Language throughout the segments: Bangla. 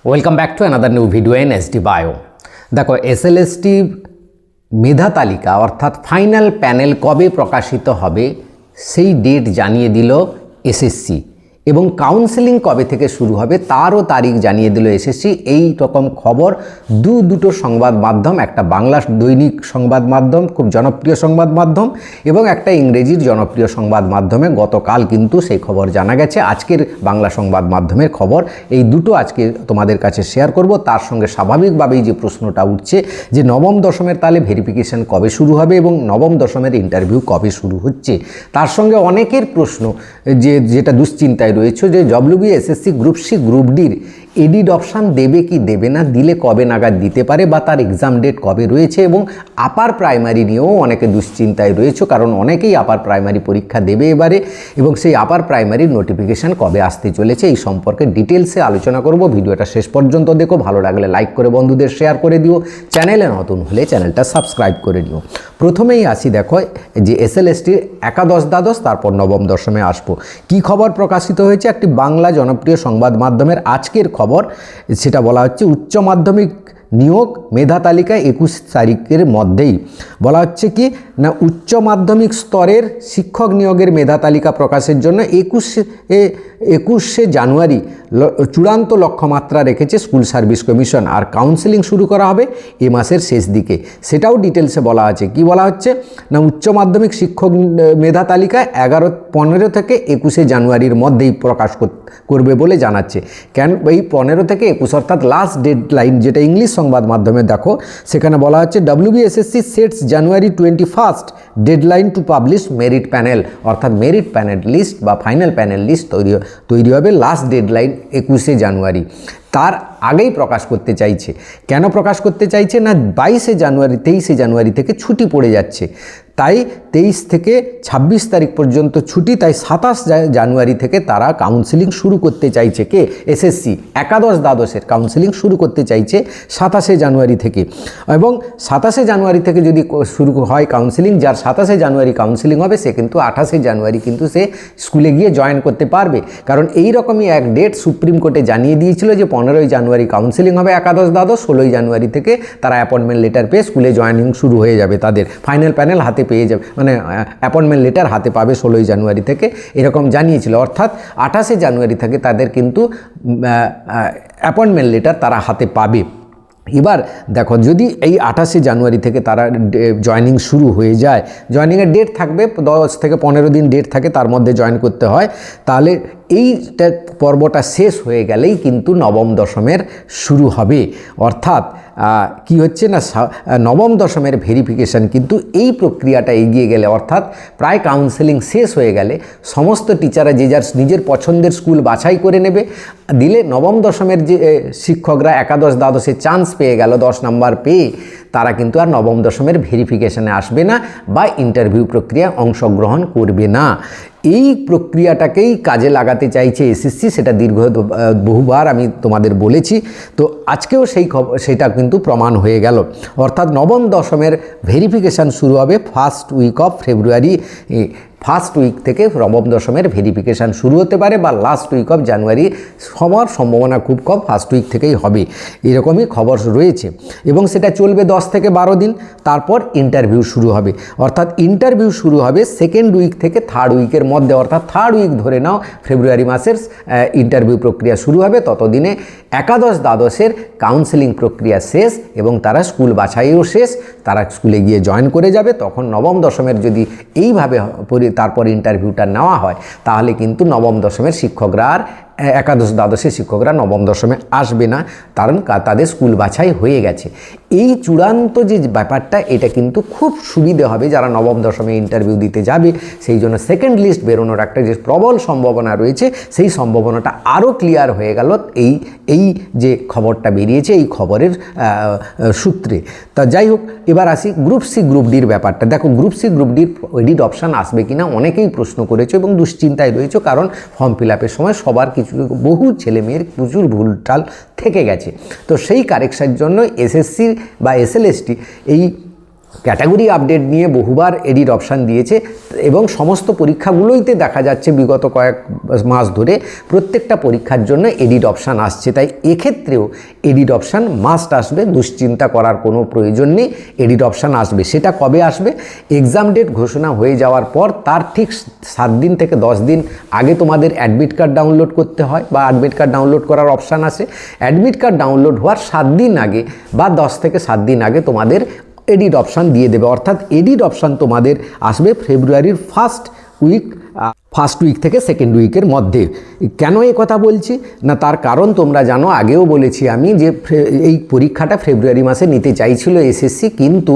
Welcome back to another new video in SD bio. দেখো, এসএলএসটি মেধা তালিকা অর্থাৎ ফাইনাল প্যানেল কবে প্রকাশিত হবে সেই ডেট জানিয়ে দিল এসএসসি, এবং কাউন্সেলিং কবে থেকে শুরু হবে তারও তারিখ জানিয়ে দিল এসএসসি। এই রকম খবর দুটো সংবাদ মাধ্যম, একটা বাংলা দৈনিক সংবাদ মাধ্যম, খুব জনপ্রিয় সংবাদ মাধ্যম, এবং একটা ইংরেজির জনপ্রিয় সংবাদ মাধ্যমে গতকাল কিন্তু সেই খবর জানা গেছে। আজকের বাংলা সংবাদ মাধ্যমের খবর এই দুটো আজকে তোমাদের কাছে শেয়ার করব। তার সঙ্গে স্বাভাবিকভাবেই যে প্রশ্নটা উঠছে যে নবম দশমের তাহলে ভেরিফিকেশান কবে শুরু হবে এবং নবম দশমের ইন্টারভিউ কবে শুরু হচ্ছে, তার সঙ্গে অনেকের প্রশ্ন যেটা দুশ্চিন্তায় রয়েছে যে ডব্লিউবিএসএসসি গ্রুপ সি গ্রুপ ডির এডিড অপশান দেবে কি দেবে না, দিলে কবে নাগাদ দিতে পারে বা তার এক্সাম ডেট কবে রয়েছে, এবং আপার প্রাইমারি নিয়েও অনেকে দুশ্চিন্তায় রয়েছে, কারণ অনেকেই আপার প্রাইমারি পরীক্ষা দেবে এবারে, এবং সেই আপার প্রাইমারির নোটিফিকেশান কবে আসতে চলেছে এই সম্পর্কে ডিটেলসে আলোচনা করব। ভিডিওটা শেষ পর্যন্ত দেখো, ভালো লাগলে লাইক করে বন্ধুদের শেয়ার করে দিও, চ্যানেলে নতুন হলে চ্যানেলটা সাবস্ক্রাইব করে দিও। প্রথমেই আসি, দেখো যে এসএলএসটির একাদশ দ্বাদশ তারপর নবম দশমে আসবো। কি খবর প্রকাশিত হয়েছে একটি বাংলা জনপ্রিয় সংবাদ মাধ্যমের আজকের খবর, সেটা বলা হচ্ছে উচ্চ মাধ্যমিক নিয়োগ মেধা তালিকায় 21 তারিখের মধ্যেই বলা হচ্ছে কি না, উচ্চ মাধ্যমিক স্তরের শিক্ষক নিয়োগের মেধা তালিকা প্রকাশের জন্য 21শে জানুয়ারি চূড়ান্ত লক্ষ্যমাত্রা রেখেছে স্কুল সার্ভিস কমিশন, আর কাউন্সেলিং শুরু করা হবে এ মাসের শেষ দিকে। সেটাও ডিটেলসে বলা আছে। কি বলা হচ্ছে না, উচ্চ মাধ্যমিক শিক্ষক মেধা তালিকা 15 থেকে 21শে জানুয়ারির মধ্যেই প্রকাশ করবে বলে জানাচ্ছে। কেন এই 15 থেকে 21 অর্থাৎ লাস্ট ডেডলাইন, যেটা ইংলিশ সংবাদ মাধ্যমে দেখো সেখানে বলা হচ্ছে WBSSC sets January 21 deadline to publish merit panel, অর্থাৎ মেরিট প্যানেল লিস্ট বা ফাইনাল প্যানেল লিস্ট তৈরি হবে লাস্ট ডেডলাইন 21শে জানুয়ারি। তার আগেই প্রকাশ করতে চাইছে। কেন প্রকাশ করতে চাইছে না, 23শে জানুয়ারি থেকে ছুটি পড়ে যাচ্ছে, তাই 23 থেকে 26 তারিখ পর্যন্ত ছুটি, তাই 27 জানুয়ারি থেকে তারা কাউন্সেলিং শুরু করতে চাইছে। কে? এসএসসি একাদশ দ্বাদশের কাউন্সেলিং শুরু করতে চাইছে 27শে জানুয়ারি থেকে, এবং 27শে জানুয়ারি থেকে যদি শুরু হয় কাউন্সেলিং, যার 27শে জানুয়ারি কাউন্সেলিং হবে সে কিন্তু 28শে জানুয়ারি কিন্তু সে স্কুলে গিয়ে জয়েন করতে পারবে। কারণ এই রকমই এক ডেট সুপ্রিম কোর্টে জানিয়ে দিয়েছিল যে 15ই জানুয়ারি কাউন্সেলিং হবে একাদশ দ্বাদশ, 16ই জানুয়ারি থেকে তারা অ্যাপয়েন্টমেন্ট লেটার পেয়ে স্কুলে জয়েনিং শুরু হয়ে যাবে, তাদের ফাইনাল প্যানেল হাতে পেয়ে যাবে, মানে অ্যাপয়েন্টমেন্ট লেটার হাতে পাবে 16ই জানুয়ারি থেকে, এরকম জানিয়েছিল। অর্থাৎ 28শে জানুয়ারি থেকে তাদের কিন্তু অ্যাপয়েন্টমেন্ট লেটার তারা হাতে পাবে। এবার দেখো, যদি এই 28শে জানুয়ারি থেকে তারা জয়েনিং শুরু হয়ে যায়, জয়েনিংয়ের ডেট থাকবে 10 থেকে 15 দিন ডেট থাকে, তার মধ্যে জয়েন করতে হয়, তাহলে এইটা পর্বটা শেষ হয়ে গেলেই কিন্তু নবম দশমের শুরু হবে। অর্থাৎ কি হচ্ছে না, নবম দশমের ভেরিফিকেশান কিন্তু এই প্রক্রিয়াটা এগিয়ে গেলে, অর্থাৎ প্রায় কাউন্সেলিং শেষ হয়ে গেলে সমস্ত টিচাররা যে যার নিজের পছন্দের স্কুল বাছাই করে নেবে, দিলে নবম দশমের যে শিক্ষকরা একাদশ দ্বাদশে চান্স পেয়ে গেল 10 নম্বর পেয়ে, তারা কিন্তু আর নবম দশমের ভেরিফিকেশানে আসবে না বা ইন্টারভিউ প্রক্রিয়ায় অংশগ্রহণ করবে না। এই প্রক্রিয়াটাকেই কাজে লাগাতে চাইছে এসএসসি, সেটা বহুবার আমি তোমাদের বলেছি। তো আজকেও সেটা কিন্তু প্রমাণ হয়ে গেল। অর্থাৎ নবম দশমের ভেরিফিকেশান শুরু হবে first week of February, first week থেকে নবম দশমের ভেরিফিকেশান শুরু হতে পারে, বা লাস্ট উইক অফ জানুয়ারি হওয়ার সম্ভাবনা খুব কম, ফার্স্ট উইক থেকেই হবে, এরকমই খবর রয়েছে। এবং সেটা চলবে 10 থেকে 12 দিন, তারপর ইন্টারভিউ শুরু হবে। অর্থাৎ ইন্টারভিউ শুরু হবে সেকেন্ড উইক থেকে থার্ড উইকের মধ্যে, অর্থাৎ থার্ড উইক ধরে নাও ফেব্রুয়ারি মাসের ইন্টারভিউ প্রক্রিয়া শুরু হবে। ততদিনে একাদশ দ্বাদশের কাউন্সেলিং প্রক্রিয়া শেষ এবং তারা স্কুল বাছাইও শেষ, তারা স্কুলে গিয়ে জয়েন করে যাবে। তখন নবম দশমের যদি এইভাবে তারপর ইন্টারভিউটা নেওয়া হয়, তাহলে কিন্তু নবম দশমের শিক্ষকরা আর একাদশ দ্বাদশের শিক্ষকরা নবম দশমে আসবে না, কারণ তাদের স্কুল বাছাই হয়ে গেছে। এই চূড়ান্ত যে ব্যাপারটা, এটা কিন্তু খুব সুবিধে হবে যারা নবম দশমে ইন্টারভিউ দিতে যাবে। সেই জন্য সেকেন্ড লিস্ট বেরোনোর একটা যে প্রবল সম্ভাবনা রয়েছে, সেই সম্ভাবনাটা আরও ক্লিয়ার হয়ে গেল এই যে খবরটা বেরিয়েছে এই খবরের সূত্রে। তা যাই হোক, এবার আসি গ্রুপ সি গ্রুপ ডির ব্যাপারটা। দেখো, গ্রুপ সি গ্রুপ ডির এডিট অপশান আসবে কিনা অনেকেই প্রশ্ন করেছে এবং দুশ্চিন্তায় রয়েছে, কারণ ফর্ম ফিল আপের সময় সবার বহু ছেলেমেয়ের প্রচুর ভুলটাল থেকে গেছে। তো সেই কারেকশানের জন্য এসএসসি বা এসএলএসটি এই ক্যাটাগরি আপডেট নিয়ে বহুবার এডিট অপশান দিয়েছে এবং সমস্ত পরীক্ষাগুলোইতে দেখা যাচ্ছে বিগত কয়েক মাস ধরে প্রত্যেকটা পরীক্ষার জন্য এডিট অপশান আসছে। তাই এক্ষেত্রেও এডিট অপশান মাস্ট আসবে, দুশ্চিন্তা করার কোনো প্রয়োজন নেই, এডিট অপশান আসবে। সেটা কবে আসবে? এক্সাম ডেট ঘোষণা হয়ে যাওয়ার পর তার ঠিক 7 দিন থেকে 10 দিন আগে তোমাদের অ্যাডমিট কার্ড ডাউনলোড করতে হয় বা অ্যাডমিট কার্ড ডাউনলোড করার অপশান আসে। অ্যাডমিট কার্ড ডাউনলোড হওয়ার 7 দিন আগে বা 10 থেকে 7 দিন আগে তোমাদের এডিট অপশান দিয়ে দেবে, অর্থাৎ এডিট অপশান তোমাদের আসবে ফেব্রুয়ারির ফার্স্ট উইক থেকে সেকেন্ড উইকের মধ্যে। কেন এই কথা বলছি না, তার কারণ তোমরা জানো, আগেও বলেছি আমি যে এই পরীক্ষাটা ফেব্রুয়ারি মাসে নিতে চাইছিল এসএসসি, কিন্তু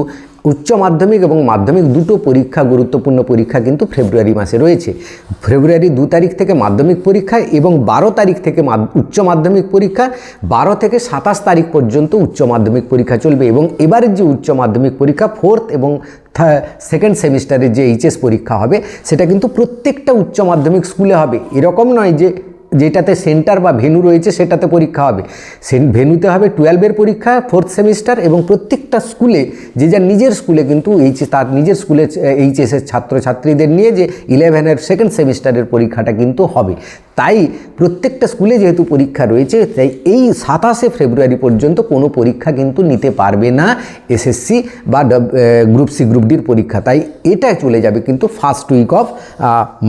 উচ্চ মাধ্যমিক এবং মাধ্যমিক দুটো পরীক্ষা, গুরুত্বপূর্ণ পরীক্ষা কিন্তু ফেব্রুয়ারি মাসে রয়েছে। ফেব্রুয়ারি 2 তারিখ থেকে মাধ্যমিক পরীক্ষা এবং 12 তারিখ থেকে উচ্চ মাধ্যমিক পরীক্ষা, 12 থেকে 27 তারিখ পর্যন্ত উচ্চ মাধ্যমিক পরীক্ষা চলবে। এবং এবারের যে উচ্চ মাধ্যমিক পরীক্ষা 4th এবং সেকেন্ড সেমিস্টারের যে এইচএস পরীক্ষা হবে, সেটা কিন্তু প্রত্যেকটা উচ্চ মাধ্যমিক স্কুলে হবে। এরকম নয় যে যেটাতে সেন্টার বা ভেন্যু রয়েছে সেটাতে পরীক্ষা হবে। ভেন্যুতে হবে 12-এর পরীক্ষা 4th সেমিস্টার, এবং প্রত্যেকটা স্কুলে যে যার নিজের স্কুলে কিন্তু তার নিজের স্কুলে এইচএসের ছাত্রছাত্রীদের নিয়ে যে 11-এর সেকেন্ড সেমিস্টারের পরীক্ষাটা কিন্তু হবে। তাই প্রত্যেকটা স্কুলে যেহেতু পরীক্ষা রয়েছে, তাই এই 27শে ফেব্রুয়ারি পর্যন্ত কোনো পরীক্ষা কিন্তু নিতে পারবে না এসএসসি বা গ্রুপ সি গ্রুপ ডির পরীক্ষা। তাই এটা চলে যাবে কিন্তু ফার্স্ট উইক অফ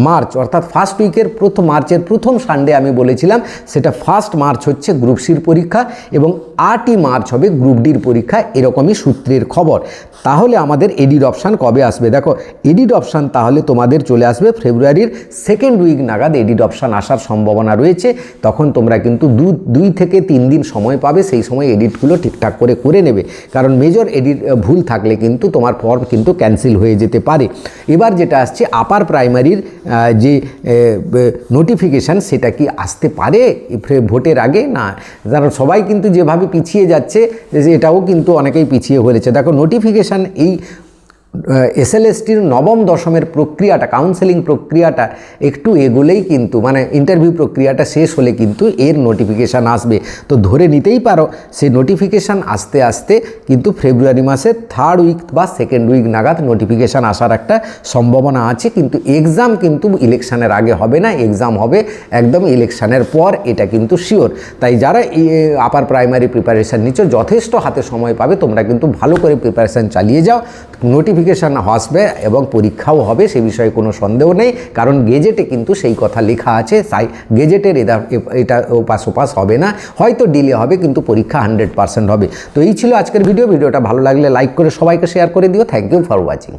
মার্চ, অর্থাৎ ফার্স্ট উইকের মার্চের প্রথম সানডে আমি বলেছিলাম, সেটা 1 মার্চ হচ্ছে গ্রুপ সির পরীক্ষা এবং 8ই মার্চ হবে গ্রুপ ডির পরীক্ষা, এরকমই সূত্রের খবর। তাহলে আমাদের এডিট অপশান কবে আসবে? দেখো, এডিট অপশান তাহলে তোমাদের চলে আসবে ফেব্রুয়ারির সেকেন্ড উইক নাগাদ এডিট অপশান আসার সম্ভাবনা রয়েছে। তখন তোমরা কিন্তু 2 থেকে 3 দিন সময় পাবে, সেই সময় এডিটগুলো ঠিকঠাক করে নেবে, কারণ মেজর এডিট ভুল থাকলে কিন্তু তোমার ফর্ম কিন্তু ক্যান্সেল হয়ে যেতে পারে। এবার যেটা আসছে আপার প্রাইমারির যে নোটিফিকেশান, সেটা কি আসতে পারে ভোটের আগে? না, কারণ সবাই কিন্তু যেভাবে পিছিয়ে যাচ্ছে, এটাও কিন্তু অনেকেই পিছিয়ে ফেলেছে। দেখো, নোটিফিকেশান এই এসএলএসটির নবম দশমের প্রক্রিয়াটা, কাউন্সেলিং প্রক্রিয়াটা একটু এগোলেই কিন্তু, মানে ইন্টারভিউ প্রক্রিয়াটা শেষ হলে কিন্তু এর নোটিফিকেশান আসবে। তো ধরে নিতেই পারো সেই নোটিফিকেশান আসতে আসতে কিন্তু ফেব্রুয়ারি মাসের 3rd উইক বা সেকেন্ড উইক নাগাদ নোটিফিকেশান আসার একটা সম্ভাবনা আছে। কিন্তু এক্সাম কিন্তু ইলেকশানের আগে হবে না, এক্সাম হবে একদম ইলেকশানের পর, এটা কিন্তু শিওর। তাই যারা আপার প্রাইমারি প্রিপারেশান নিচ্ছ, যথেষ্ট হাতে সময় পাবে, তোমরা কিন্তু ভালো করে প্রিপারেশান চালিয়ে যাও। নোটিফিকেশান আসবে এবং পরীক্ষাও হবে, সে বিষয়ে কোনো সন্দেহ নেই, কারণ গেজেটে কিন্তু সেই কথা লেখা আছে। তাই গেজেটের এটা ওপাশ হবে না, হয়তো ডিলে হবে, কিন্তু পরীক্ষা 100% হবে। তো এই ছিল আজকের ভিডিওটা ভালো লাগলে লাইক করে সবাইকে শেয়ার করে দিও। Thank you for watching.